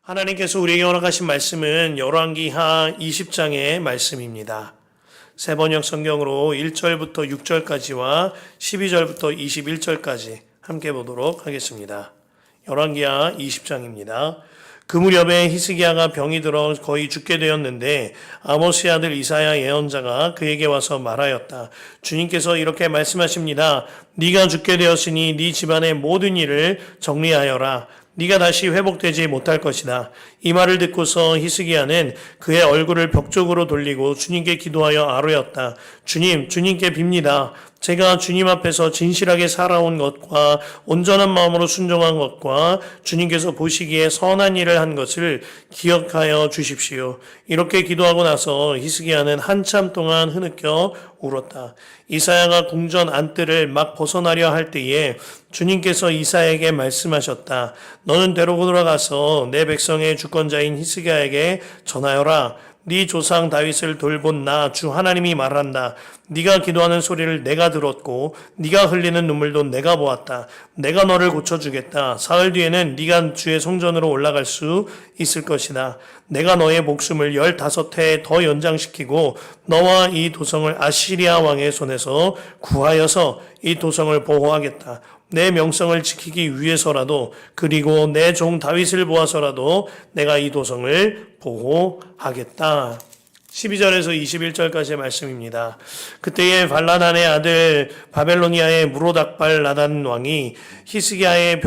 하나님께서 우리에게 허락하신 말씀은 열왕기하 20장의 말씀입니다. 세번역 성경으로 1절부터 6절까지와 12절부터 21절까지 함께 보도록 하겠습니다. 열왕기하 20장입니다. 그 무렵에 히스기야가 병이 들어 거의 죽게 되었는데 아모스의 아들 이사야 예언자가 그에게 와서 말하였다. 주님께서 이렇게 말씀하십니다. 네가 죽게 되었으니 네 집안의 모든 일을 정리하여라. 네가 다시 회복되지 못할 것이다. 이 말을 듣고서 히스기야는 그의 얼굴을 벽 쪽으로 돌리고 주님께 기도하여 아뢰었다. 주님께 빕니다. 제가 주님 앞에서 진실하게 살아온 것과 온전한 마음으로 순종한 것과 주님께서 보시기에 선한 일을 한 것을 기억하여 주십시오. 이렇게 기도하고 나서 히스기야는 한참 동안 흐느껴 울었다. 이사야가 궁전 안뜰을 막 벗어나려 할 때에 주님께서 이사야에게 말씀하셨다. 너는 데리고 돌아가서 내 백성의 주권자인 히스기야에게 전하여라. 네 조상 다윗을 돌본 나 주 하나님이 말한다. 네가 기도하는 소리를 내가 들었고 네가 흘리는 눈물도 내가 보았다. 내가 너를 고쳐주겠다. 사흘 뒤에는 네가 주의 성전으로 올라갈 수 있을 것이다. 내가 너의 목숨을 15해 더 연장시키고 너와 이 도성을 아시리아 왕의 손에서 구하여서 이 도성을 보호하겠다. 내 명성을 지키기 위해서라도 그리고 내 종 다윗을 보아서라도 내가 이 도성을 보호하겠다. 12절에서 21절까지의 말씀입니다. 그때에 발라단의 아들 바벨로니아의 무로닥발 라단 왕이 히스기야가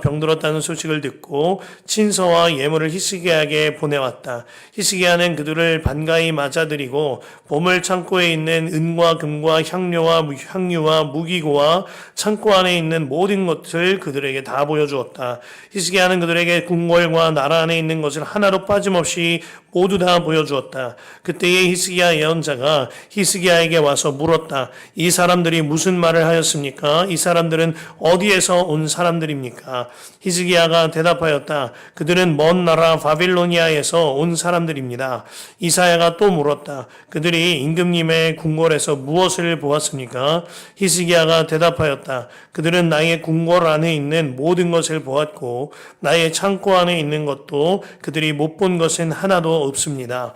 병들었다는 소식을 듣고 친서와 예물을 히스기야에게 보내왔다. 히스기야는 그들을 반가이 맞아들이고 보물 창고에 있는 은과 금과 향유와 무기고와 창고 안에 있는 모든 것을 그들에게 다 보여주었다. 히스기야는 그들에게 궁궐과 나라 안에 있는 것을 하나도 빠짐없이 모두 다 보여주었다. 그때에 히스기야 예언자가 히스기야에게 와서 물었다. 이 사람들이 무슨 말을 하였습니까? 이 사람들은 어디에서 온 사람들입니까? 히스기야가 대답하였다. 그들은 먼 나라 바빌로니아에서 온 사람들입니다. 이사야가 또 물었다. 그들이 임금님의 궁궐에서 무엇을 보았습니까? 히스기야가 대답하였다. 그들은 나의 궁궐 안에 있는 모든 것을 보았고 나의 창고 안에 있는 것도 그들이 못 본 것은 하나도 없습니다.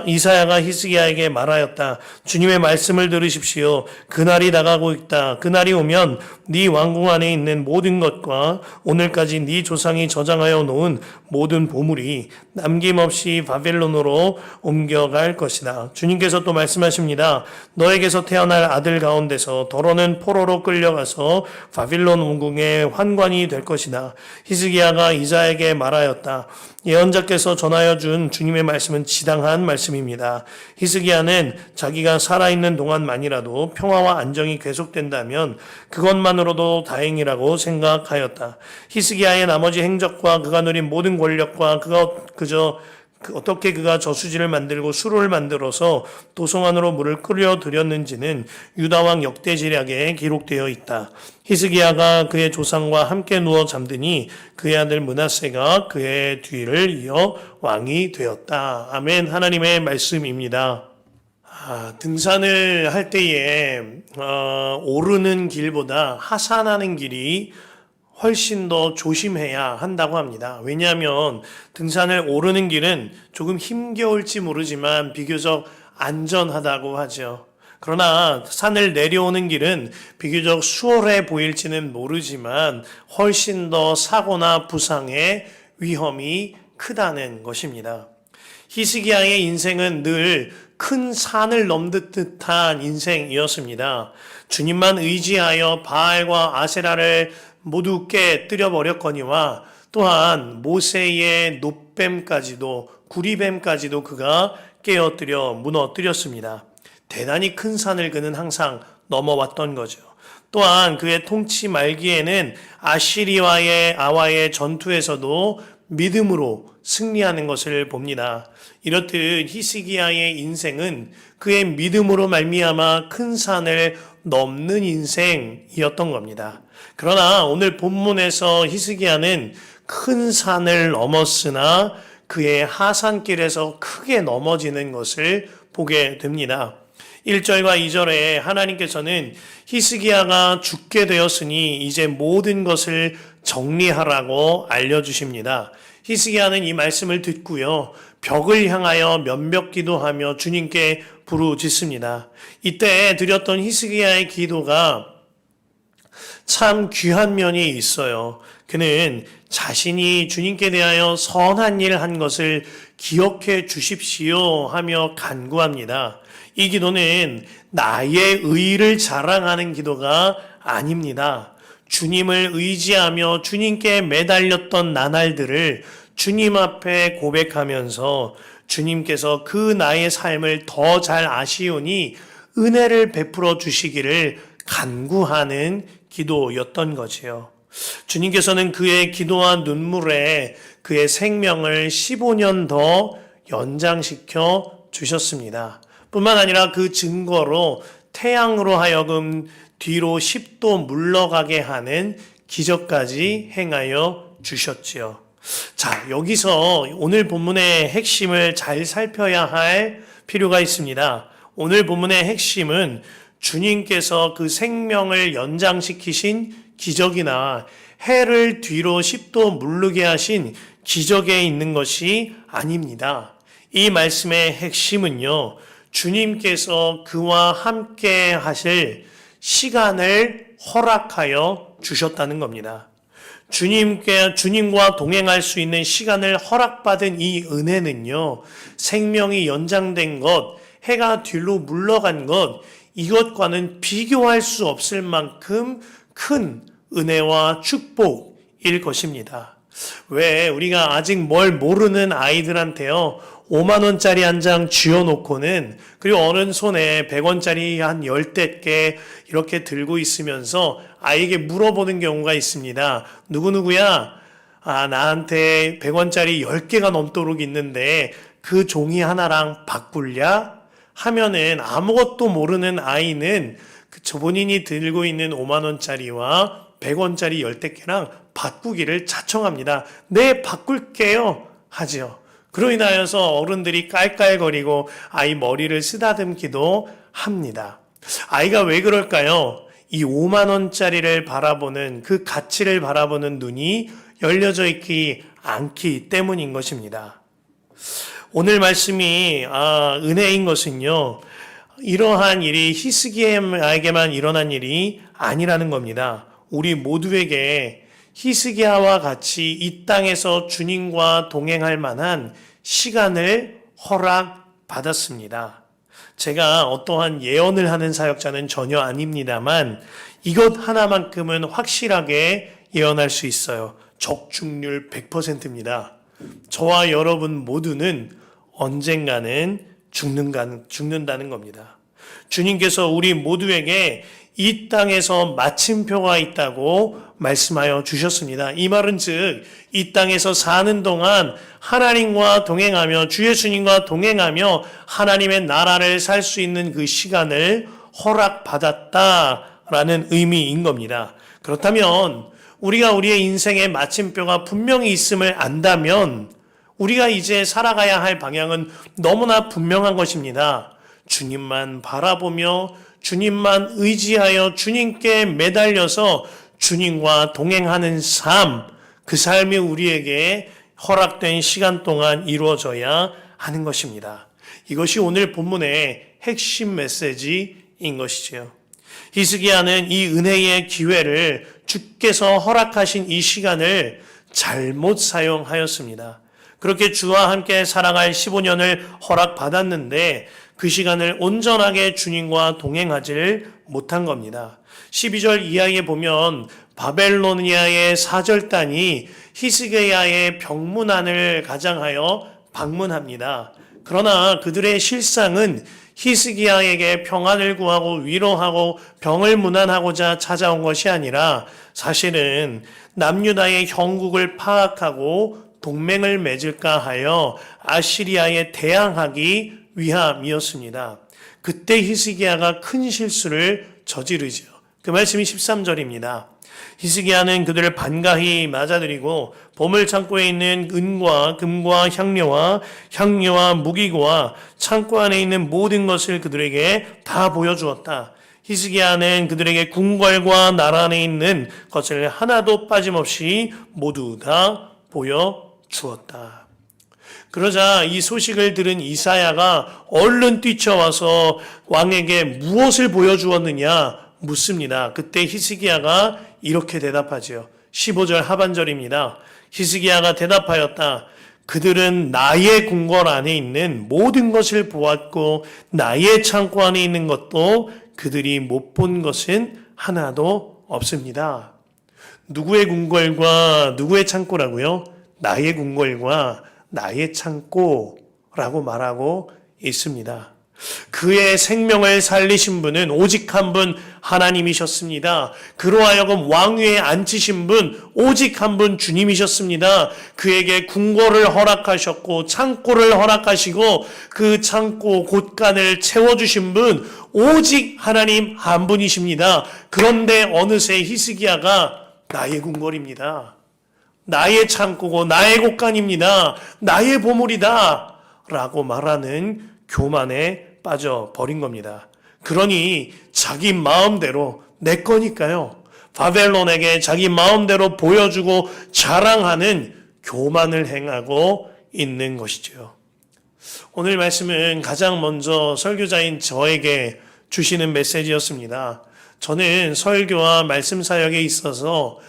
이사야가 히스기야에게 말하였다. 주님의 말씀을 들으십시오. 그날이 나가고 있다. 그날이 오면 네 왕궁 안에 있는 모든 것과 오늘까지 네 조상이 저장하여 놓은 모든 보물이 남김없이 바벨론으로 옮겨갈 것이다. 주님께서 또 말씀하십니다. 너에게서 태어날 아들 가운데서 더러는 포로로 끌려가서 바빌론 왕궁의 환관이 될 것이다. 히스기야가 이사야에게 말하였다. 예언자께서 전하여 준 주님의 말씀은 지당한 말씀입니다. 히스기야는 자기가 살아있는 동안만이라도 평화와 안정이 계속된다면 그것만으로도 다행이라고 생각하였다. 히스기야의 나머지 행적과 그가 누린 모든 권력과 어떻게 그가 저수지를 만들고 수로를 만들어서 도성 안으로 물을 끌어들였는지는 유다왕 역대지략에 기록되어 있다. 히스기야가 그의 조상과 함께 누워 잠드니 그의 아들 므낫세가 그의 뒤를 이어 왕이 되었다. 아멘. 하나님의 말씀입니다. 등산을 할 때에 오르는 길보다 하산하는 길이 훨씬 더 조심해야 한다고 합니다. 왜냐하면 등산을 오르는 길은 조금 힘겨울지 모르지만 비교적 안전하다고 하죠. 그러나 산을 내려오는 길은 비교적 수월해 보일지는 모르지만 훨씬 더 사고나 부상의 위험이 크다는 것입니다. 히스기야의 인생은 늘 큰 산을 넘는 듯한 인생이었습니다. 주님만 의지하여 바알과 아세라를 모두 깨뜨려 버렸거니와 또한 모세의 노뱀까지도 구리뱀까지도 그가 깨어뜨려 무너뜨렸습니다. 대단히 큰 산을 그는 항상 넘어왔던 거죠. 또한 그의 통치 말기에는 아와의 전투에서도 믿음으로 승리하는 것을 봅니다. 이렇듯 히스기야의 인생은 그의 믿음으로 말미암아 큰 산을 넘는 인생이었던 겁니다. 그러나 오늘 본문에서 히스기야는 큰 산을 넘었으나 그의 하산길에서 크게 넘어지는 것을 보게 됩니다. 1절과 2절에 하나님께서는 히스기야가 죽게 되었으니 이제 모든 것을 정리하라고 알려주십니다. 히스기야는 이 말씀을 듣고요, 벽을 향하여 면벽 기도하며 주님께 부르짖습니다. 이때 드렸던 히스기야의 기도가 참 귀한 면이 있어요. 그는 자신이 주님께 대하여 선한 일 한 것을 기억해 주십시오 하며 간구합니다. 이 기도는 나의 의를 자랑하는 기도가 아닙니다. 주님을 의지하며 주님께 매달렸던 나날들을 주님 앞에 고백하면서 주님께서 그 나의 삶을 더 잘 아시오니 은혜를 베풀어 주시기를 간구하는 기도였던 거지요. 주님께서는 그의 기도와 눈물에 그의 생명을 15년 더 연장시켜 주셨습니다. 뿐만 아니라 그 증거로 태양으로 하여금 뒤로 10도 물러가게 하는 기적까지 행하여 주셨지요. 자, 여기서 오늘 본문의 핵심을 잘 살펴야 할 필요가 있습니다. 오늘 본문의 핵심은 주님께서 그 생명을 연장시키신 기적이나 해를 뒤로 10도 무르게 하신 기적에 있는 것이 아닙니다. 이 말씀의 핵심은요, 주님께서 그와 함께 하실 시간을 허락하여 주셨다는 겁니다. 주님과 동행할 수 있는 시간을 허락받은 이 은혜는요, 생명이 연장된 것, 해가 뒤로 물러간 것, 이것과는 비교할 수 없을 만큼 큰 은혜와 축복일 것입니다. 왜 우리가 아직 뭘 모르는 아이들한테요, 5만 원짜리 한 장 쥐어놓고는, 그리고 어른 손에 100원짜리 한 10대 이렇게 들고 있으면서 아이에게 물어보는 경우가 있습니다. 누구누구야? 나한테 100원짜리 10개가 넘도록 있는데 그 종이 하나랑 바꿀랴? 하면은 아무것도 모르는 아이는 본인이 들고 있는 5만 원짜리와 100원짜리 10개랑 바꾸기를 자청합니다. 네, 바꿀게요 하죠. 그로 인하여서 어른들이 깔깔거리고 아이 머리를 쓰다듬기도 합니다. 아이가 왜 그럴까요? 이 5만 원짜리를 바라보는, 그 가치를 바라보는 눈이 열려져 있지 않기 때문인 것입니다. 오늘 말씀이 은혜인 것은요, 이러한 일이 히스기야에게만 일어난 일이 아니라는 겁니다. 우리 모두에게 히스기야와 같이 이 땅에서 주님과 동행할 만한 시간을 허락받았습니다. 제가 어떠한 예언을 하는 사역자는 전혀 아닙니다만 이것 하나만큼은 확실하게 예언할 수 있어요. 적중률 100%입니다. 저와 여러분 모두는 언젠가는 죽는다는 겁니다. 주님께서 우리 모두에게 이 땅에서 마침표가 있다고 말씀하여 주셨습니다. 이 말은 즉, 이 땅에서 사는 동안 하나님과 동행하며 주 예수님과 동행하며 하나님의 나라를 살 수 있는 그 시간을 허락받았다라는 의미인 겁니다. 그렇다면 우리가 우리의 인생의 마침표가 분명히 있음을 안다면 우리가 이제 살아가야 할 방향은 너무나 분명한 것입니다. 주님만 바라보며 주님만 의지하여 주님께 매달려서 주님과 동행하는 삶, 그 삶이 우리에게 허락된 시간 동안 이루어져야 하는 것입니다. 이것이 오늘 본문의 핵심 메시지인 것이지요. 히스기야는 이 은혜의 기회를, 주께서 허락하신 이 시간을 잘못 사용하였습니다. 그렇게 주와 함께 살아갈 15년을 허락받았는데 그 시간을 온전하게 주님과 동행하지를 못한 겁니다. 12절 이하에 보면 바벨로니아의 사절단이 히스기야의 병문안을 가장하여 방문합니다. 그러나 그들의 실상은 히스기야에게 평안을 구하고 위로하고 병을 문안하고자 찾아온 것이 아니라 사실은 남유다의 형국을 파악하고 동맹을 맺을까 하여 아시리아에 대항하기 위함이었습니다. 그때 히스기야가 큰 실수를 저지르죠. 그 말씀이 13절입니다. 히스기야는 그들을 반가이 맞아들이고 보물 창고에 있는 은과 금과 향료와 무기고와 창고 안에 있는 모든 것을 그들에게 다 보여주었다. 히스기야는 그들에게 궁궐과 나라 안에 있는 것을 하나도 빠짐없이 모두 다 보여주었다. 그러자 이 소식을 들은 이사야가 얼른 뛰쳐와서 왕에게 무엇을 보여주었느냐 묻습니다. 그때 히스기야가 이렇게 대답하지요. 15절 하반절입니다. 히스기야가 대답하였다. 그들은 나의 궁궐 안에 있는 모든 것을 보았고 나의 창고 안에 있는 것도 그들이 못 본 것은 하나도 없습니다. 누구의 궁궐과 누구의 창고라고요? 나의 궁궐과 나의 창고라고 말하고 있습니다. 그의 생명을 살리신 분은 오직 한 분 하나님이셨습니다. 그로 하여금 왕위에 앉히신 분 오직 한 분 주님이셨습니다. 그에게 궁궐을 허락하셨고 창고를 허락하시고 그 창고 곳간을 채워주신 분 오직 하나님 한 분이십니다. 그런데 어느새 히스기야가 나의 궁궐입니다. 나의 창고고 나의 곳간입니다. 나의 보물이다 라고 말하는 교만에 빠져버린 겁니다. 그러니 자기 마음대로 내 거니까요. 바벨론에게 자기 마음대로 보여주고 자랑하는 교만을 행하고 있는 것이죠. 오늘 말씀은 가장 먼저 설교자인 저에게 주시는 메시지였습니다. 저는 설교와 말씀 사역에 있어서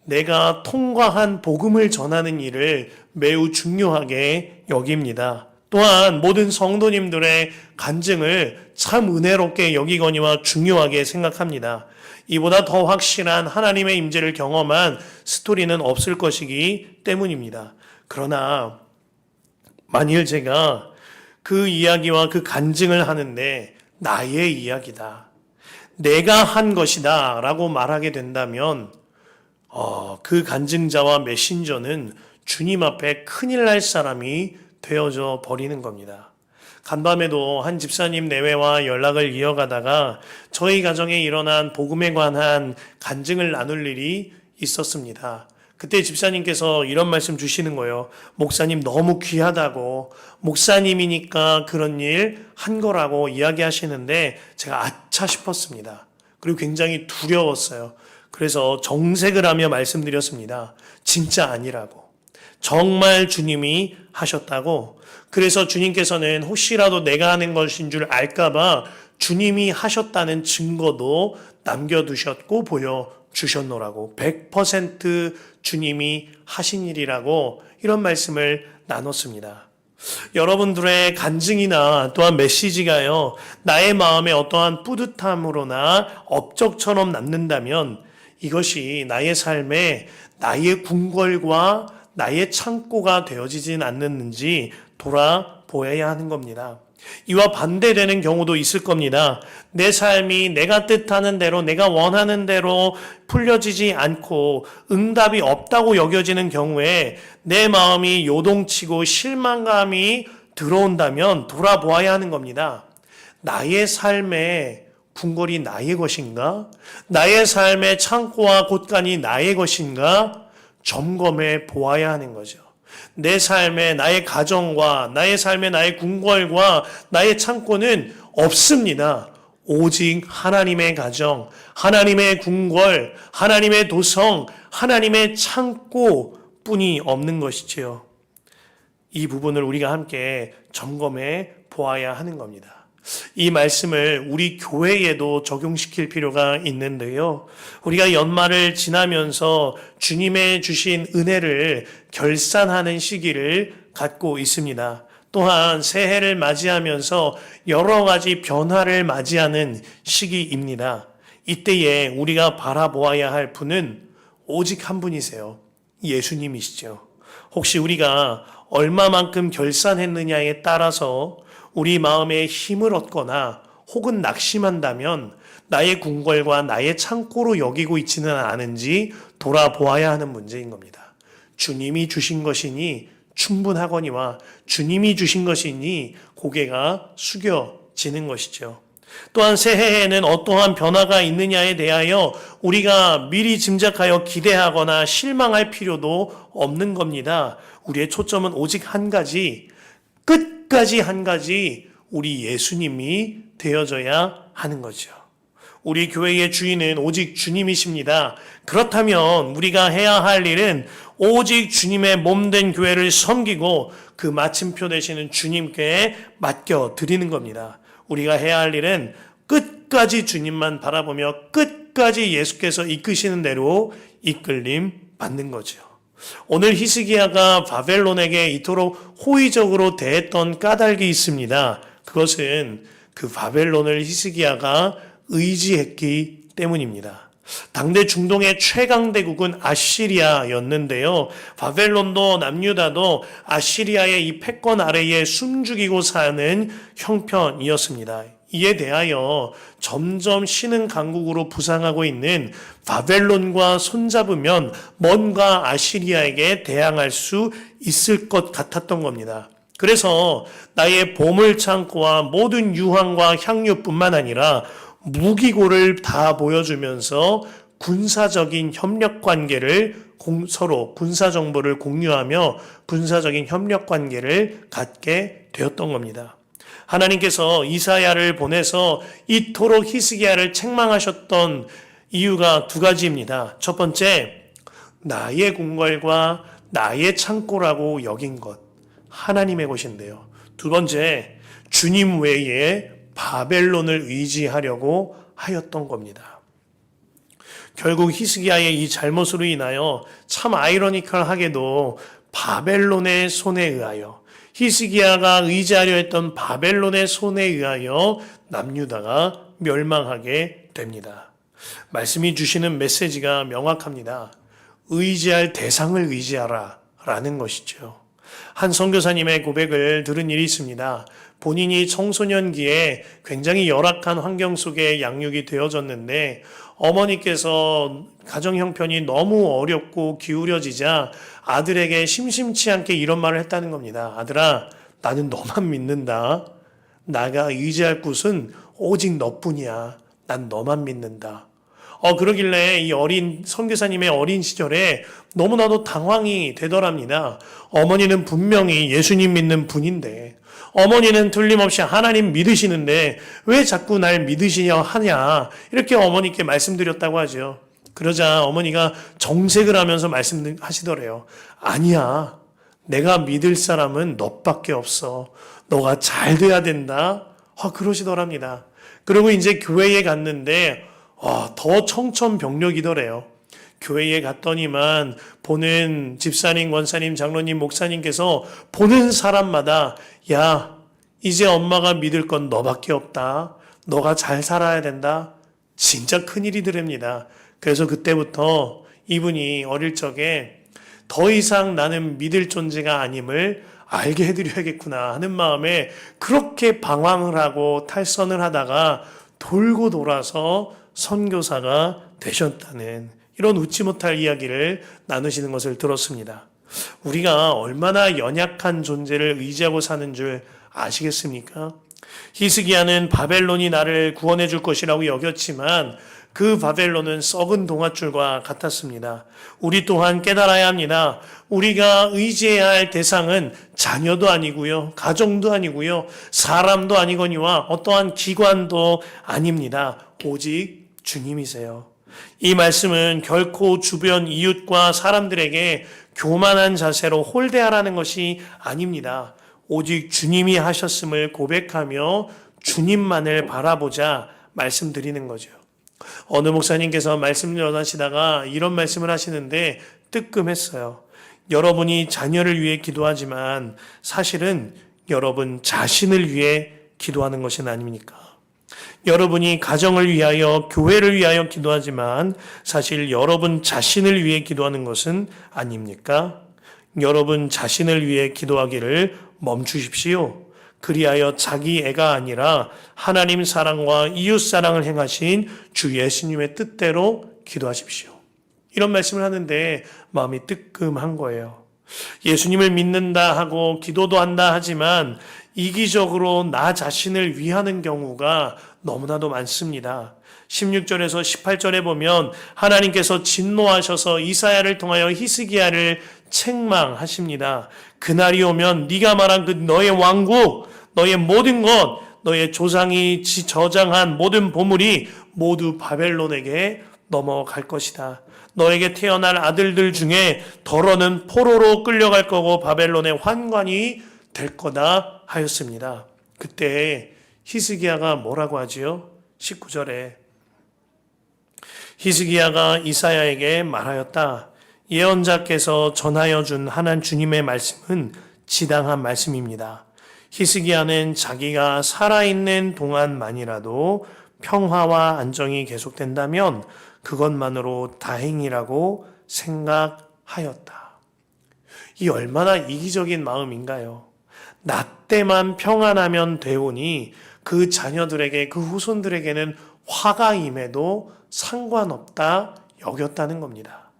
내가 통과한 복음을 전하는 일을 매우 중요하게 여깁니다. 또한 모든 성도님들의 간증을 참 은혜롭게 여기거니와 중요하게 생각합니다. 이보다 더 확실한 하나님의 임재를 경험한 스토리는 없을 것이기 때문입니다. 그러나 만일 제가 그 이야기와 그 간증을 하는데 나의 이야기다, 내가 한 것이다 라고 말하게 된다면 그 간증자와 메신저는 주님 앞에 큰일 날 사람이 되어져 버리는 겁니다. 간밤에도 한 집사님 내외와 연락을 이어가다가 저희 가정에 일어난 복음에 관한 간증을 나눌 일이 있었습니다. 그때 집사님께서 이런 말씀 주시는 거예요. 목사님 너무 귀하다고, 목사님이니까 그런 일 한 거라고 이야기하시는데 제가 아차 싶었습니다. 그리고 굉장히 두려웠어요. 그래서 정색을 하며 말씀드렸습니다. 진짜 아니라고. 정말 주님이 하셨다고. 그래서 주님께서는 혹시라도 내가 하는 것인 줄 알까봐 주님이 하셨다는 증거도 남겨두셨고 보여주셨노라고. 100% 주님이 하신 일이라고 이런 말씀을 나눴습니다. 여러분들의 간증이나 또한 메시지가요, 나의 마음에 어떠한 뿌듯함으로나 업적처럼 남는다면 이것이 나의 삶에 나의 궁궐과 나의 창고가 되어지진 않는지 돌아보아야 하는 겁니다. 이와 반대되는 경우도 있을 겁니다. 내 삶이 내가 뜻하는 대로, 내가 원하는 대로 풀려지지 않고 응답이 없다고 여겨지는 경우에 내 마음이 요동치고 실망감이 들어온다면 돌아보아야 하는 겁니다. 나의 삶의 궁궐이 나의 것인가? 나의 삶의 창고와 곳간이 나의 것인가? 점검해 보아야 하는 거죠. 내 삶에 나의 가정과 나의 삶에 나의 궁궐과 나의 창고는 없습니다. 오직 하나님의 가정, 하나님의 궁궐, 하나님의 도성, 하나님의 창고뿐이 없는 것이지요. 이 부분을 우리가 함께 점검해 보아야 하는 겁니다. 이 말씀을 우리 교회에도 적용시킬 필요가 있는데요. 우리가 연말을 지나면서 주님의 주신 은혜를 결산하는 시기를 갖고 있습니다. 또한 새해를 맞이하면서 여러 가지 변화를 맞이하는 시기입니다. 이때에 우리가 바라보아야 할 분은 오직 한 분이세요. 예수님이시죠. 혹시 우리가 얼마만큼 결산했느냐에 따라서 우리 마음에 힘을 얻거나 혹은 낙심한다면 나의 궁궐과 나의 창고로 여기고 있지는 않은지 돌아보아야 하는 문제인 겁니다. 주님이 주신 것이니 충분하거니와 주님이 주신 것이니 고개가 숙여지는 것이죠. 또한 새해에는 어떠한 변화가 있느냐에 대하여 우리가 미리 짐작하여 기대하거나 실망할 필요도 없는 겁니다. 우리의 초점은 오직 한 가지, 끝까지 한 가지, 우리 예수님이 되어져야 하는 거죠. 우리 교회의 주인은 오직 주님이십니다. 그렇다면 우리가 해야 할 일은 오직 주님의 몸된 교회를 섬기고 그 마침표 되시는 주님께 맡겨드리는 겁니다. 우리가 해야 할 일은 끝까지 주님만 바라보며 끝까지 예수께서 이끄시는 대로 이끌림 받는 거죠. 오늘 히스기야가 바벨론에게 이토록 호의적으로 대했던 까닭이 있습니다. 그것은 그 바벨론을 히스기야가 의지했기 때문입니다. 당대 중동의 최강대국은 아시리아였는데요. 바벨론도 남유다도 아시리아의 이 패권 아래에 숨죽이고 사는 형편이었습니다. 이에 대하여 점점 신흥 강국으로 부상하고 있는 바벨론과 손잡으면 뭔가 아시리아에게 대항할 수 있을 것 같았던 겁니다. 그래서 나의 보물창고와 모든 유황과 향유뿐만 아니라 무기고를 다 보여주면서 군사적인 협력 관계를 서로 군사 정보를 공유하며 군사적인 협력 관계를 갖게 되었던 겁니다. 하나님께서 이사야를 보내서 이토록 히스기야를 책망하셨던 이유가 두 가지입니다. 첫 번째, 나의 궁궐과 나의 창고라고 여긴 것, 하나님의 것인데요. 두 번째, 주님 외에 바벨론을 의지하려고 하였던 겁니다. 결국 히스기야의 이 잘못으로 인하여 참 아이러니컬하게도 바벨론의 손에 의하여 히스기야가 의지하려 했던 바벨론의 손에 의하여 남유다가 멸망하게 됩니다. 말씀이 주시는 메시지가 명확합니다. 의지할 대상을 의지하라 라는 것이죠. 한 선교사님의 고백을 들은 일이 있습니다. 본인이 청소년기에 굉장히 열악한 환경 속에 양육이 되어졌는데 어머니께서 가정 형편이 너무 어렵고 기울여지자 아들에게 심심치 않게 이런 말을 했다는 겁니다. 아들아, 나는 너만 믿는다. 나가 의지할 곳은 오직 너뿐이야. 난 너만 믿는다. 그러길래 이 어린 선교사님의 어린 시절에 너무나도 당황이 되더랍니다. 어머니는 분명히 예수님 믿는 분인데, 어머니는 틀림없이 하나님 믿으시는데 왜 자꾸 날 믿으시려 하냐, 이렇게 어머니께 말씀드렸다고 하죠. 그러자 어머니가 정색을 하면서 말씀하시더래요. 아니야, 내가 믿을 사람은 너밖에 없어. 너가 잘 돼야 된다. 그러시더랍니다. 그리고 이제 교회에 갔는데 더 청천벽력이더래요. 교회에 갔더니만 보는 집사님, 권사님, 장로님, 목사님께서 보는 사람마다 야, 이제 엄마가 믿을 건 너밖에 없다. 너가 잘 살아야 된다. 진짜 큰일이더랍니다. 그래서 그때부터 이분이 어릴 적에 더 이상 나는 믿을 존재가 아님을 알게 해드려야겠구나 하는 마음에 그렇게 방황을 하고 탈선을 하다가 돌고 돌아서 선교사가 되셨다는 이런 웃지 못할 이야기를 나누시는 것을 들었습니다. 우리가 얼마나 연약한 존재를 의지하고 사는 줄 아시겠습니까? 히스기야는 바벨론이 나를 구원해 줄 것이라고 여겼지만 그 바벨론은 썩은 동아줄과 같았습니다. 우리 또한 깨달아야 합니다. 우리가 의지해야 할 대상은 자녀도 아니고요, 가정도 아니고요, 사람도 아니거니와 어떠한 기관도 아닙니다. 오직 주님이세요. 이 말씀은 결코 주변 이웃과 사람들에게 교만한 자세로 홀대하라는 것이 아닙니다. 오직 주님이 하셨음을 고백하며 주님만을 바라보자 말씀드리는 거죠. 어느 목사님께서 말씀을 전하시다가 이런 말씀을 하시는데 뜨끔했어요. 여러분이 자녀를 위해 기도하지만 사실은 여러분 자신을 위해 기도하는 것은 아닙니까? 여러분이 가정을 위하여, 교회를 위하여 기도하지만 사실 여러분 자신을 위해 기도하는 것은 아닙니까? 여러분 자신을 위해 기도하기를 멈추십시오. 그리하여 자기 애가 아니라 하나님 사랑과 이웃 사랑을 행하신 주 예수님의 뜻대로 기도하십시오. 이런 말씀을 하는데 마음이 뜨끔한 거예요. 예수님을 믿는다 하고 기도도 한다 하지만 이기적으로 나 자신을 위하는 경우가 너무나도 많습니다. 16절에서 18절에 보면 하나님께서 진노하셔서 이사야를 통하여 히스기야를 책망하십니다. 그날이 오면 네가 말한 그 너의 왕국, 너의 모든 것, 너의 조상이 저장한 모든 보물이 모두 바벨론에게 넘어갈 것이다. 너에게 태어날 아들들 중에 더러는 포로로 끌려갈 거고 바벨론의 환관이 될 거다 하였습니다. 그때 히스기야가 뭐라고 하지요? 19절에 히스기야가 이사야에게 말하였다. 예언자께서 전하여 준 하나님 주님의 말씀은 지당한 말씀입니다. 히스기야는 자기가 살아있는 동안만이라도 평화와 안정이 계속된다면 그것만으로 다행이라고 생각하였다. 이 얼마나 이기적인 마음인가요? 나 때만 평안하면 되오니 그 자녀들에게, 그 후손들에게는 화가 임해도 상관없다 여겼다는 겁니다.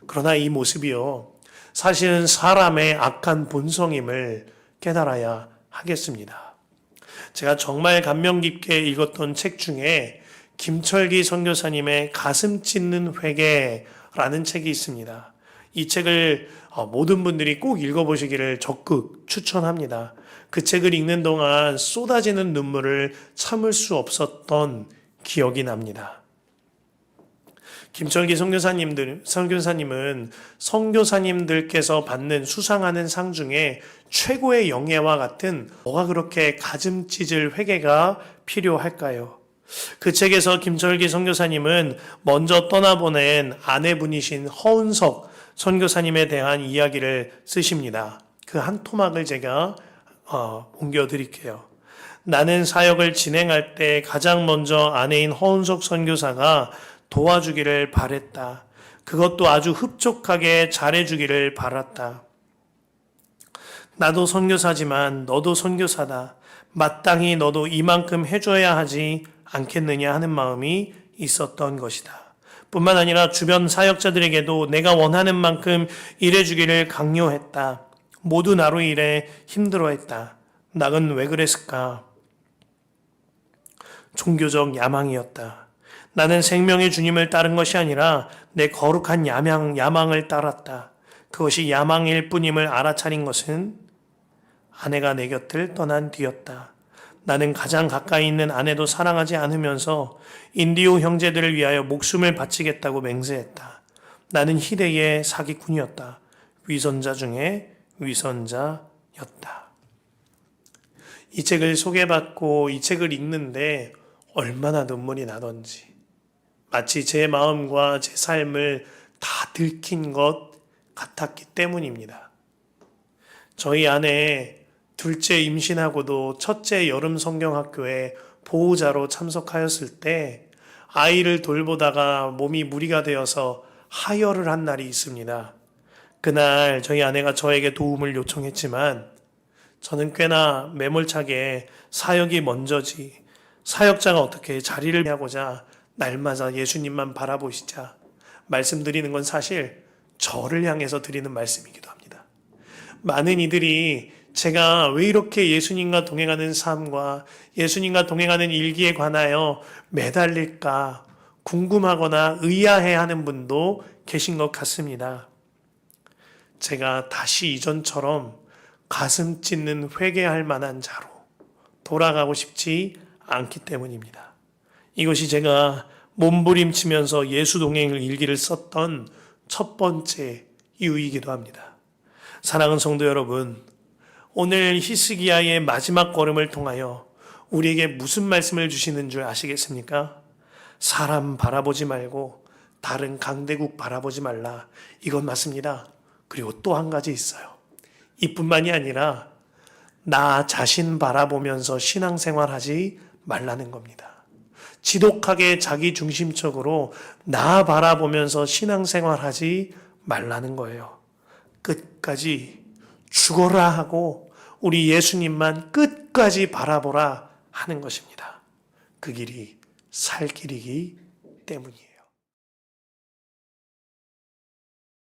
그러나 이 모습이요, 사실은 사람의 악한 본성임을 깨달아야 하겠습니다. 제가 정말 감명 깊게 읽었던 책 중에 김철기 선교사님의 가슴 찢는 회개라는 책이 있습니다. 이 책을 모든 분들이 꼭 읽어보시기를 적극 추천합니다. 그 책을 읽는 동안 쏟아지는 눈물을 참을 수 없었던 기억이 납니다. 김철기 선교사님은 선교사님들께서 받는 수상하는 상 중에 최고의 영예와 같은 뭐가 그렇게 가슴 찢을 회개가 필요할까요? 그 책에서 김철기 선교사님은 먼저 떠나보낸 아내분이신 허은석 선교사님에 대한 이야기를 쓰십니다. 그 한 토막을 제가 옮겨드릴게요. 나는 사역을 진행할 때 가장 먼저 아내인 허은석 선교사가 도와주기를 바랬다. 그것도 아주 흡족하게 잘해주기를 바랐다. 나도 선교사지만 너도 선교사다. 마땅히 너도 이만큼 해줘야 하지 않겠느냐 하는 마음이 있었던 것이다. 뿐만 아니라 주변 사역자들에게도 내가 원하는 만큼 일해주기를 강요했다. 모두 나로 일해 힘들어했다. 나는 왜 그랬을까? 종교적 야망이었다. 나는 생명의 주님을 따른 것이 아니라 내 거룩한 야망을 따랐다. 그것이 야망일 뿐임을 알아차린 것은 아내가 내 곁을 떠난 뒤였다. 나는 가장 가까이 있는 아내도 사랑하지 않으면서 인디오 형제들을 위하여 목숨을 바치겠다고 맹세했다. 나는 희대의 사기꾼이었다. 위선자 중에 위선자였다. 이 책을 소개받고 이 책을 읽는데 얼마나 눈물이 나던지, 마치 제 마음과 제 삶을 다 들킨 것 같았기 때문입니다. 저희 아내 둘째 임신하고도 첫째 여름 성경학교에 보호자로 참석하였을 때 아이를 돌보다가 몸이 무리가 되어서 하혈을 한 날이 있습니다. 그날 저희 아내가 저에게 도움을 요청했지만 저는 꽤나 매몰차게 사역이 먼저지, 사역자가 어떻게 자리를 하고자 날마다 예수님만 바라보시자 말씀드리는 건 사실 저를 향해서 드리는 말씀이기도 합니다. 많은 이들이 제가 왜 이렇게 예수님과 동행하는 삶과 예수님과 동행하는 일기에 관하여 매달릴까 궁금하거나 의아해하는 분도 계신 것 같습니다. 제가 다시 이전처럼 가슴 찢는 회개할 만한 자로 돌아가고 싶지 않기 때문입니다. 이것이 제가 몸부림치면서 예수 동행을 일기를 썼던 첫 번째 이유이기도 합니다. 사랑하는 성도 여러분, 오늘 히스기야의 마지막 걸음을 통하여 우리에게 무슨 말씀을 주시는 줄 아시겠습니까? 사람 바라보지 말고 다른 강대국 바라보지 말라. 이건 맞습니다. 그리고 또 한 가지 있어요. 이뿐만이 아니라 나 자신 바라보면서 신앙생활하지 말라는 겁니다. 지독하게 자기중심적으로 나 바라보면서 신앙생활하지 말라는 거예요. 끝까지 죽어라 하고 우리 예수님만 끝까지 바라보라 하는 것입니다. 그 길이 살 길이기 때문이에요.